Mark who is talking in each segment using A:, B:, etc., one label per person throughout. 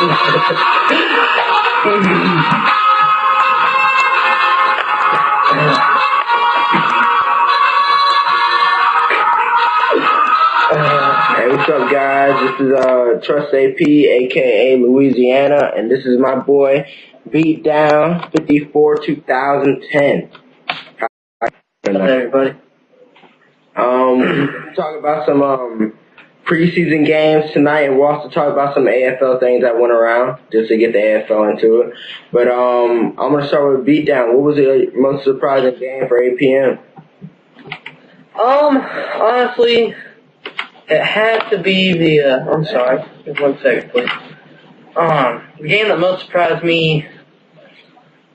A: Hey, what's up, guys? This is Trust AP, aka Louisiana, and this is my boy Beat Down 54 2010.
B: What's up, everybody?
A: Talk about some preseason games tonight, and we'll also talk about some AFL things that went around just to get the AFL into it. But I'm gonna start with Beat Down. What was the most surprising game for APM?
B: Honestly, it had to be the, I'm sorry, just 1 second, please. The game that most surprised me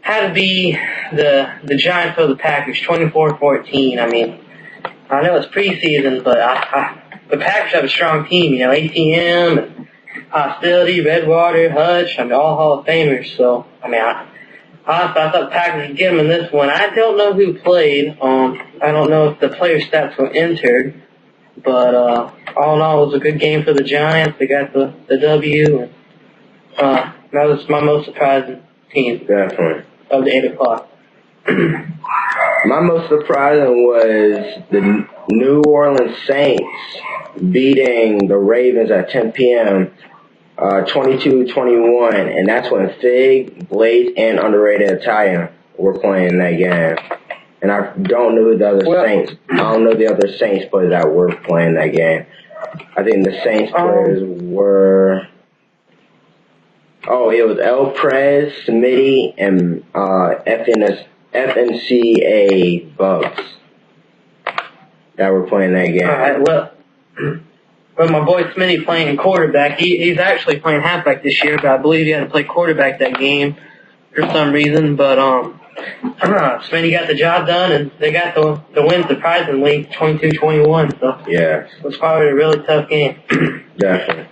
B: had to be the Giants over the Packers, 24-14. I mean, I know it's preseason, but the Packers have a strong team, you know, ATM, and Hostility, Redwater, Hutch, I mean, all Hall of Famers. So, I mean, honestly, I thought the Packers would get them in this one. I don't know who played. I don't know if the player stats were entered. But all in all, it was a good game for the Giants. They got the W. And, that was my most surprising team.
A: Definitely.
B: Of the 8 o'clock.
A: My most surprising was the New Orleans Saints beating the Ravens at 10 p.m. 22-21, and that's when Fig, Blade, and Underrated Italian were playing in that game. And I don't know the other Saints. I don't know the other Saints players that were playing that game. I think the Saints players were. Oh, it was El Prez, Smitty, and FNCA Bugs that were playing that game.
B: All right, well, my boy Smitty playing quarterback. He's actually playing halfback this year, but I believe he had to play quarterback that game for some reason. But Smitty got the job done, and they got the win surprisingly, 22-21. So
A: yeah,
B: it was probably a really tough game.
A: Definitely.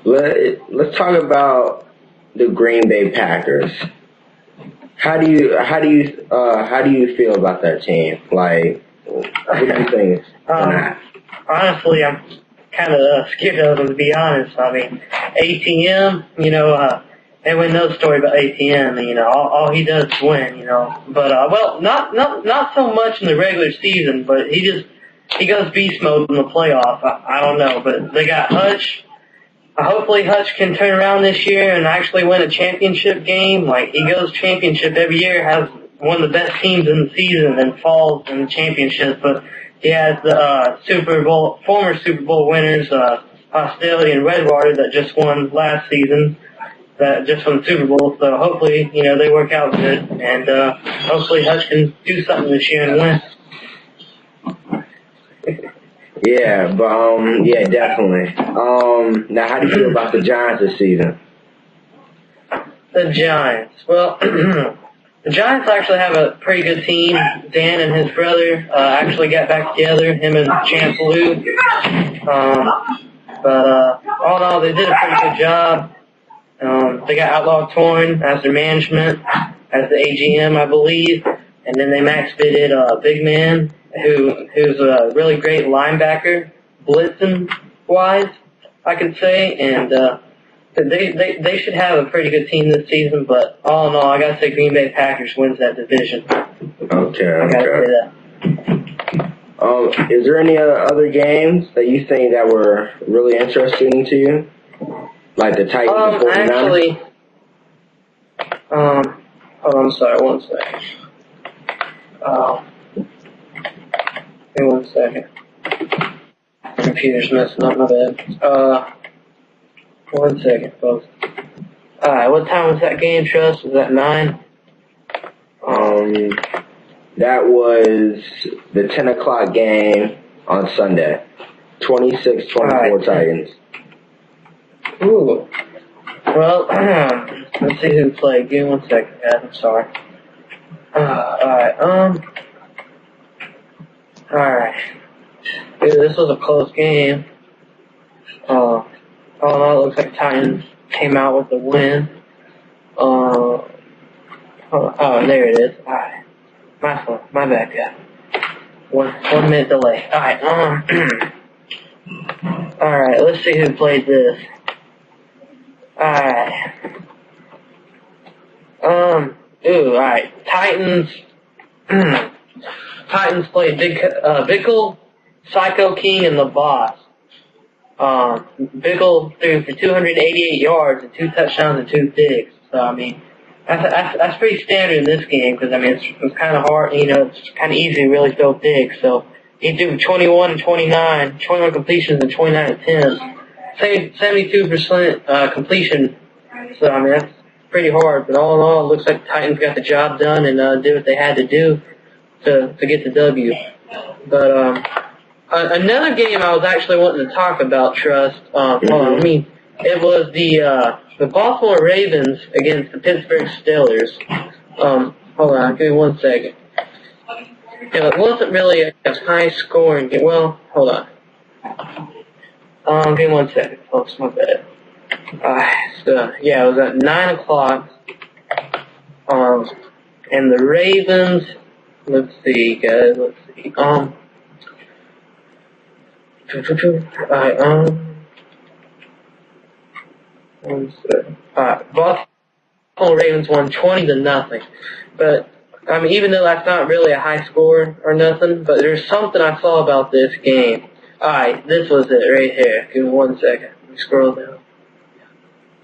A: Let's talk about the Green Bay Packers. How do you feel about that team? Like, what do you think?
B: Honestly, I'm kind of scared of them, to be honest. I mean, ATM, you know, everyone knows the story about ATM. You know, all he does is win. You know, but well, not so much in the regular season, but he goes beast mode in the playoff. I don't know, but they got Hutch. Hopefully Hutch can turn around this year and actually win a championship game. Like, he goes championship every year, has one of the best teams in the season, and falls in the championship. But he has the former Super Bowl winners, Hostility and Redwater, that just won last season, that just won the Super Bowl. So hopefully, you know, they work out good, and hopefully Hutch can do something this year and win.
A: Yeah, but yeah, definitely. Now, how do you feel about the Giants this season?
B: The Giants. Well, the Giants actually have a pretty good team. Dan and his brother actually got back together, him and Champ Lou. But all in all, they did a pretty good job. They got Outlaw Torn as their management, as the AGM, I believe, and then they max bidded Big Man, who's a really great linebacker, blitzing wise, I could say, and they should have a pretty good team this season. But all in all, I gotta say Green Bay Packers wins that division.
A: Okay.
B: I gotta say
A: that. Is there any other games that you think that were really interesting to you, like the Titans and 49ers?
B: Actually, hold on, I'm sorry, 1 second. Give me 1 second. Computer's messing up, my bad. 1 second, folks. Alright, what time was that game, Trust? Was that 9?
A: That was the 10 o'clock game on Sunday. 26-24 Titans.
B: Ooh. Well, let's see who played. Give me 1 second, guys. I'm sorry. Alright. Dude, this was a close game. All in all, it looks like Titans came out with the win. Oh, there it is. Alright. My fault. My bad, guy. 1 minute delay. Alright, Alright, let's see who played this. Alright. Alright. Titans. Titans played Bickle, Psycho King, and the Boss. Bickle threw for 288 yards and 2 touchdowns and 2 picks. So, I mean, that's pretty standard in this game because, I mean, it's kind of hard, it's kind of easy to really throw picks. So, he threw 21 and 29, 21 completions and 29 attempts. 72% completion. So, I mean, that's pretty hard. But all in all, it looks like the Titans got the job done and did what they had to do to get the W. But, another game I was actually wanting to talk about, Trust, hold on, it was the Baltimore Ravens against the Pittsburgh Steelers. Hold on, give me 1 second. It wasn't really a high scoring game. Well, hold on. Give me 1 second, folks, my bad. It was at 9 o'clock. And the Ravens, let's see, guys, let's see. Baltimore Ravens won 20-0. But, I mean, even though that's not really a high score or nothing, but there's something I saw about this game. Alright, this was it right here. Give me 1 second. Let me scroll down.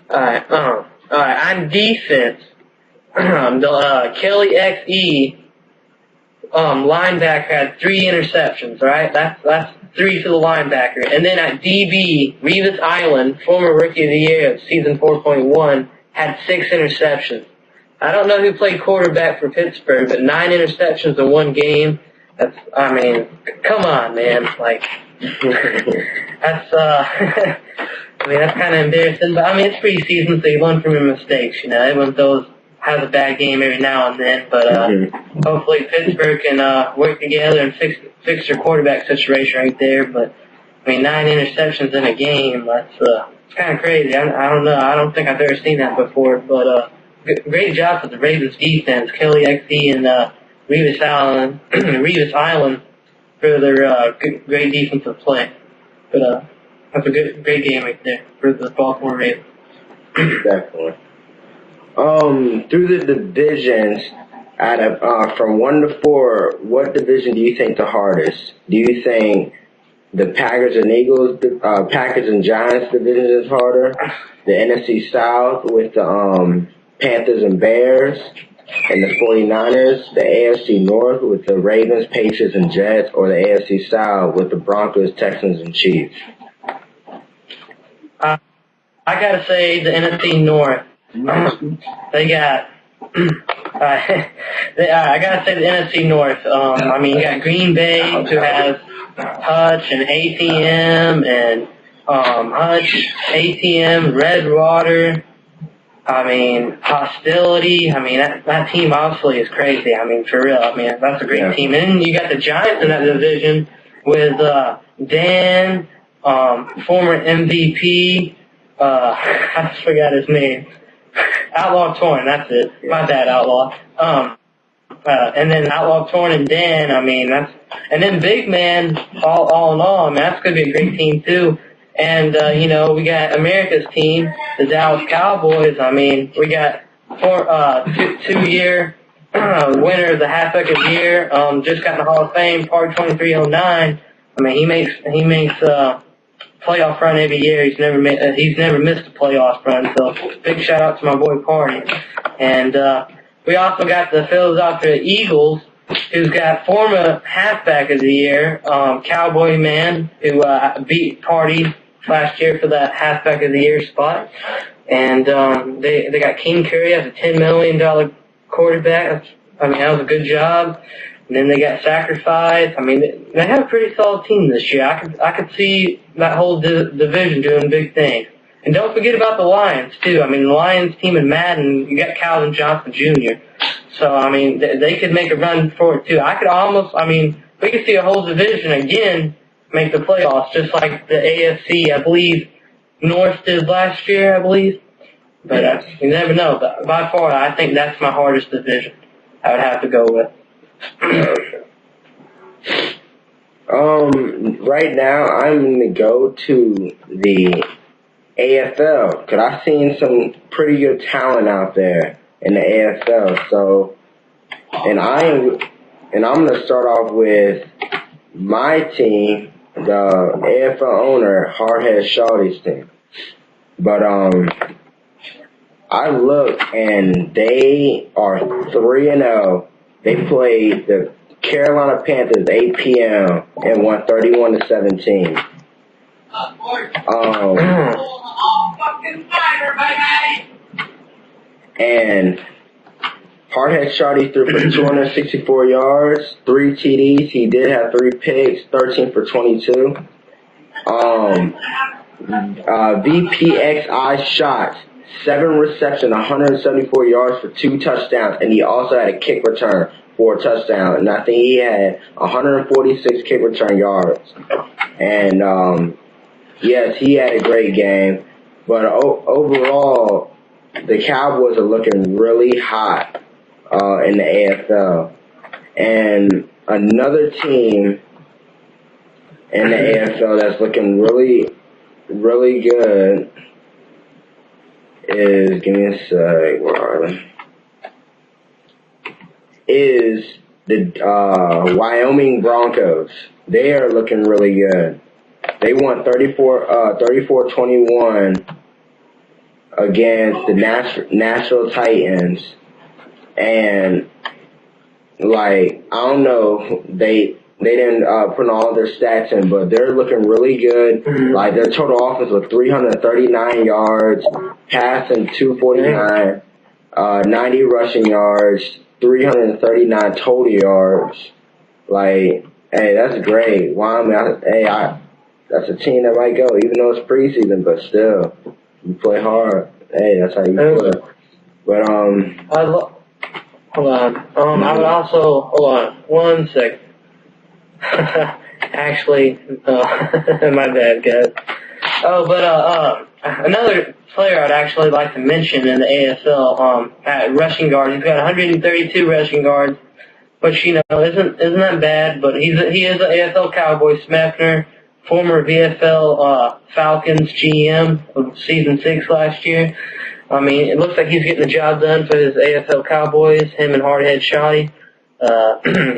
B: Alright, on defense, Kelly XE, linebacker had 3 interceptions, right? That's 3 for the linebacker. And then at DB, Revis Island, former Rookie of the Year of Season 4.1, had 6 interceptions. I don't know who played quarterback for Pittsburgh, but 9 interceptions in 1 game. That's, I mean, come on, man. Like, that's, I mean, that's kind of embarrassing. But, I mean, it's preseason, so you learn from your mistakes, Everyone has a bad game every now and then, but hopefully Pittsburgh can work together and fix their quarterback situation right there. But, I mean, 9 interceptions in a game, that's it's kind of crazy. I don't know. I don't think I've ever seen that before, but great job for the Ravens defense, Kelly XE and Revis Island for their great defensive play. But that's a great game right there for the Baltimore Ravens.
A: Definitely. Through the divisions, out of from 1 to 4, what division do you think the hardest? Do you think the Packers and Eagles, Packers and Giants division is harder? The NFC South with the Panthers and Bears and the 49ers? The AFC North with the Ravens, Patriots, and Jets? Or the AFC South with the Broncos, Texans, and Chiefs?
B: I gotta say the NFC North. They got. I gotta say the NFC North. I mean, you got Green Bay, who has Hutch and ATM, and Hutch, ATM, Redwater. I mean, Hostility. I mean, that team obviously is crazy. I mean, for real. I mean, that's a great team. And then you got the Giants in that division with Dan, former MVP. I just forgot his name. Outlaw Torn, that's it. My bad, Outlaw. And then Outlaw Torn and Dan, I mean, and then Big Man, all in all, I mean, that's going to be a great team too. And, we got America's team, the Dallas Cowboys. I mean, we got 2-year winner of the Halfback of the Year, just got in the Hall of Fame, Park 2309. I mean, he makes playoff run every year. He's never missed a playoff run. So big shout out to my boy Party. And we also got the Philadelphia Eagles, who's got former Halfback of the Year, Cowboy Man, who beat Party last year for that Halfback of the Year spot. And they got King Curry as a $10 million quarterback. That was a good job. And then they got Sacrifice. I mean, they have a pretty solid team this year. I could see that whole division doing big things. And don't forget about the Lions, too. I mean, the Lions team in Madden, you got Calvin Johnson Jr. So, I mean, they could make a run for it, too. We could see a whole division again make the playoffs, just like the AFC, I believe, North did last year, I believe. But you never know. But by far, I think that's my hardest division I would have to go with.
A: Right now I'm gonna go to the AFL because I've seen some pretty good talent out there in the AFL. So, I'm gonna start off with my team, the AFL owner, Hardhead Shawty's team. But I look and they are 3-0. They played the Carolina Panthers 8 p.m. and won 31-17. And Hardhead Shawty threw for 264 yards, 3 TDs. He did have 3 picks, 13 for 22. VPXI shot 7 receptions, 174 yards for 2 touchdowns, and he also had a kick return for a touchdown. And I think he had 146 kick return yards. And yes, he had a great game. But overall, the Cowboys are looking really hot in the AFL. And another team in the AFL that's looking really, really good is, give me a sec, where are they? Is the Wyoming Broncos. They are looking really good. They won 34-21 against the Nashville Titans. And, like, I don't know, they didn't put all their stats in, but they're looking really good. Like, their total offense was 339 yards, passing 249, 90 rushing yards, 339 total yards. Like, hey, that's great. Wyoming, that's a team that might go, even though it's preseason, but still, you play hard. Hey, that's how you play. But,
B: hold on. I would also, hold on, 1 second. Actually, my bad, guys. Another player I'd actually like to mention in the AFL, at rushing guard, he's got 132 rushing yards, which, isn't that bad, but he is an AFL Cowboy, Smethner, former VFL, Falcons GM of season 6 last year. I mean, it looks like he's getting the job done for his AFL Cowboys, him and Hardhead Shawty.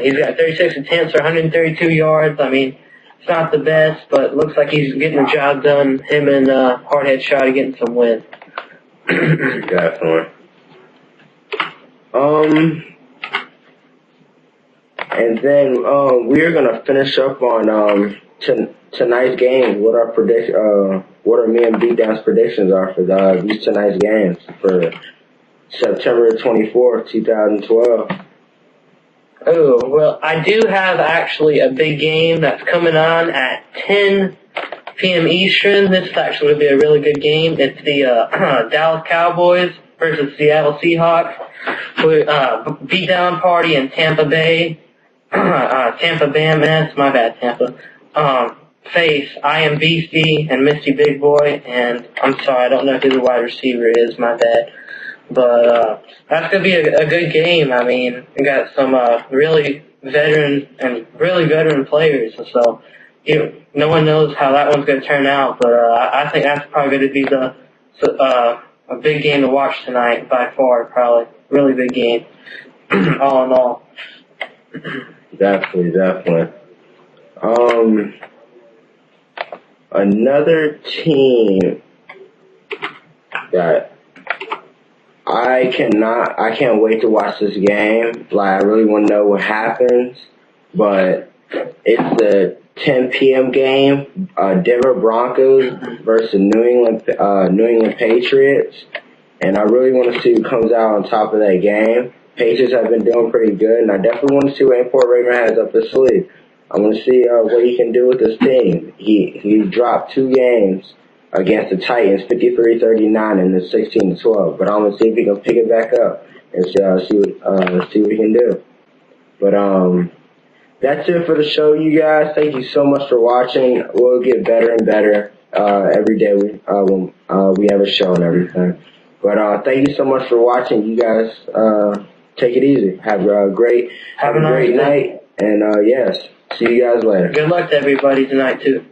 B: He's got 36 attempts for 132 yards. I mean, it's not the best, but it looks like he's getting the job done. Him and Hardhead Shawty getting some wins.
A: Definitely. And then we're gonna finish up on tonight's game. What our me and Beatdown's predictions are for these tonight's games for September 24th, 2012.
B: Oh, well, I do have actually a big game that's coming on at 10 p.m. Eastern. This is actually going to be a really good game. It's the Dallas Cowboys versus Seattle Seahawks. Beatdown party in Tampa Bay. Tampa Bam, my bad, Tampa. Face I Am Beastie and Misty Big Boy, and I'm sorry, I don't know who the wide receiver is, my bad. But that's going to be a good game. I mean, we got some really veteran players, so no one knows how that one's going to turn out. But I think that's probably going to be a big game to watch tonight by far. Probably really big game, all in all.
A: Definitely. Another team that I can't wait to watch this game. Like, I really want to know what happens. But it's the 10 p.m. game, Denver Broncos versus New England Patriots. And I really want to see who comes out on top of that game. Patriots have been doing pretty good, and I definitely want to see what Import Raven has up his sleeve. I want to see what he can do with this team. He dropped 2 games against the Titans, 53-39 and then 16-12. But I'm gonna see if he can pick it back up and see what he can do. But that's it for the show, you guys. Thank you so much for watching. We'll get better and better every day when we have a show and everything. But thank you so much for watching. You guys take it easy. Have a great night. And yes. See you guys later.
B: Good luck to everybody tonight, too.